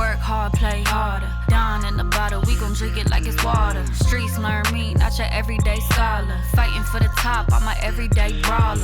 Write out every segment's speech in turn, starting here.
Work hard, play harder. Down in the bottle, we gon' drink it like it's water. Streets learn me, not your everyday scholar. Fighting for the top, I'm a everyday brawler.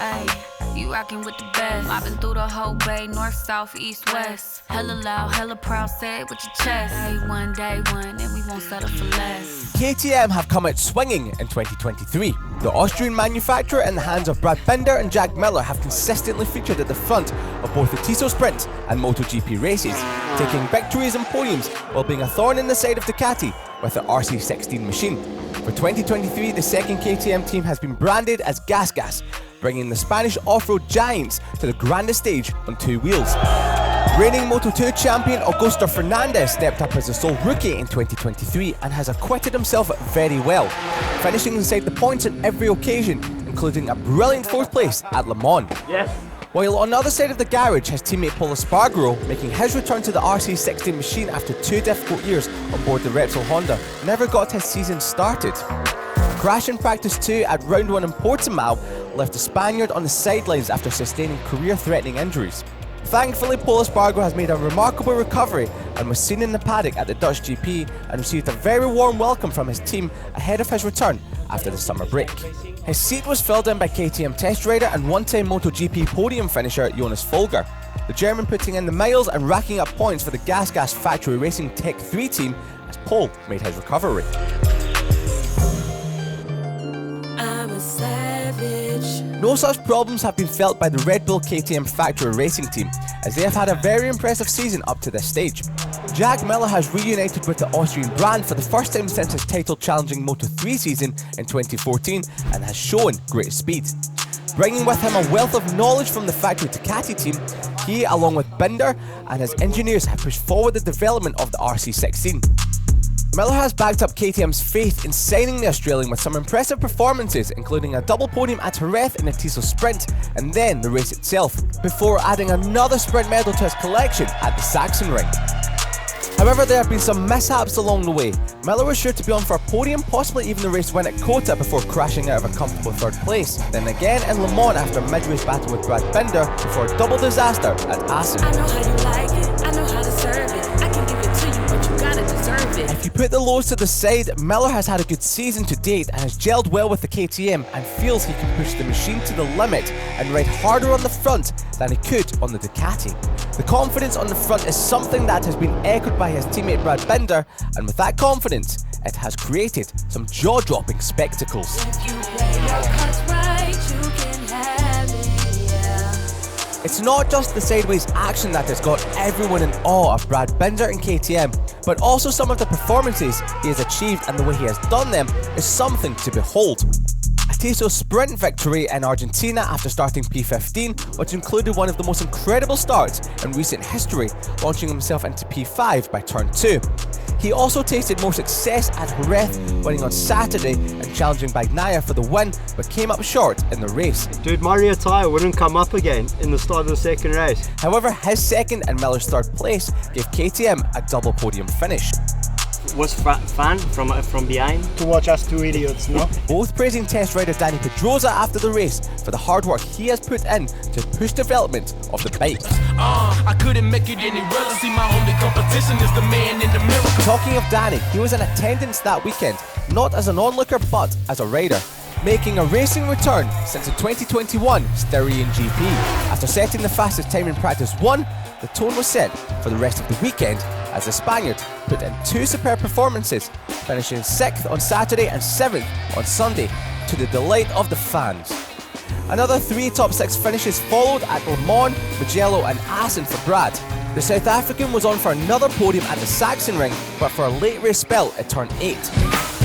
Ayy, you rockin' with the best. Mobbing through the whole bay, north, south, east, west. Hella loud, hella proud, say it with your chest. Hey, one day, one, and we won't settle for less. KTM have come out swinging in 2023. The Austrian manufacturer in the hands of Brad Binder and Jack Miller have consistently featured at the front of both the Tissot Sprint and MotoGP races, taking victories and podiums while being a thorn in the side of Ducati with the RC16 machine. For 2023, the second KTM team has been branded as GasGas, bringing the Spanish off-road giants to the grandest stage on two wheels. Reigning Moto2 champion Augusto Fernandez stepped up as the sole rookie in 2023 and has acquitted himself very well, finishing inside the points on every occasion, including a brilliant fourth place at Le Mans. Yes. While on the other side of the garage, his teammate Paul Espargaro, making his return to the RC16 machine after 2 difficult years on board the Repsol Honda, never got his season started. A crash in practice 2 at round 1 in Portimao left the Spaniard on the sidelines after sustaining career-threatening injuries. Thankfully, Paul Espargaro has made a remarkable recovery and was seen in the paddock at the Dutch GP and received a very warm welcome from his team ahead of his return after the summer break. His seat was filled in by KTM test rider and one-time MotoGP podium finisher Jonas Folger, the German putting in the miles and racking up points for the GasGas Factory Racing Tech 3 team as Paul made his recovery. I'm a savage. No such problems have been felt by the Red Bull KTM Factory Racing team, as they have had a very impressive season up to this stage. Jack Miller has reunited with the Austrian brand for the first time since his title-challenging Moto3 season in 2014 and has shown great speed. Bringing with him a wealth of knowledge from the factory Ducati team, he, along with Binder and his engineers, have pushed forward the development of the RC16. Miller has backed up KTM's faith in signing the Australian with some impressive performances, including a double podium at Jerez in the Tissot Sprint and then the race itself, before adding another sprint medal to his collection at the Sachsenring. However, there have been some mishaps along the way. Miller was sure to be on for a podium, possibly even the race win at Kota before crashing out of a comfortable third place. Then again in Le Mans after a mid-race battle with Brad Binder before a double disaster at Assen. I know how you like it, I know how to serve it. I can give it to you, but you gotta deserve it. If you put the lows to the side, Miller has had a good season to date and has gelled well with the KTM and feels he can push the machine to the limit and ride harder on the front than he could on the Ducati. The confidence on the front is something that has been echoed by his teammate Brad Binder, and with that confidence, it has created some jaw-dropping spectacles. If you play your cards right, you can have it, yeah. It's not just the sideways action that has got everyone in awe of Brad Binder and KTM, but also some of the performances he has achieved, and the way he has done them is something to behold. A Tissot Sprint victory in Argentina after starting P15, which included one of the most incredible starts in recent history, launching himself into P5 by turn 2. He also tasted more success at Jerez, winning on Saturday and challenging Bagnaia for the win, but came up short in the race. Dude, my rear tyre wouldn't come up again in the start of the second race. However, his second and Miller's third place gave KTM a double podium finish. Was fun from behind to watch us two idiots, no? Both praising test rider Danny Pedrosa after the race for the hard work he has put in to push development of the bike. I couldn't make it any realer. See, my only competition is the man in the mirror. Talking of Danny, he was in attendance that weekend, not as an onlooker but as a rider, making a racing return since the 2021 Styrian GP. After setting the fastest time in practice 1, the tone was set for the rest of the weekend as the Spaniard put in 2 superb performances, finishing 6th on Saturday and 7th on Sunday, to the delight of the fans. Another 3 top 6 finishes followed at Le Mans, Mugello and Assen for Brad. The South African was on for another podium at the Sachsenring, but for a late race spell at turn 8.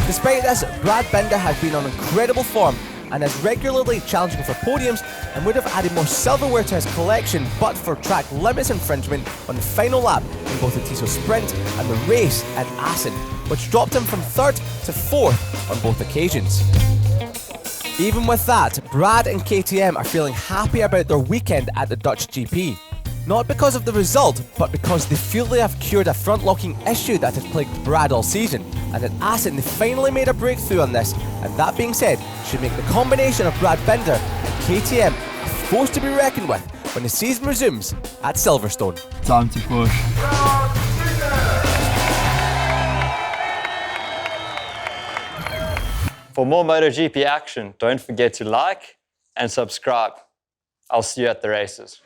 Despite this, Brad Binder has been on incredible form and is regularly challenging for podiums and would have added more silverware to his collection but for track limits infringement on the final lap in both the Tissot Sprint and the race at Assen, which dropped him from 3rd to 4th on both occasions. Even with that, Brad and KTM are feeling happy about their weekend at the Dutch GP. Not because of the result, but because they feel they have cured a front-locking issue that has plagued Brad all season, and at Assen they finally made a breakthrough on this, and that being said, should make the combination of Brad Binder and KTM a force to be reckoned with when the season resumes at Silverstone. Time to push. For more MotoGP action, don't forget to like and subscribe. I'll see you at the races.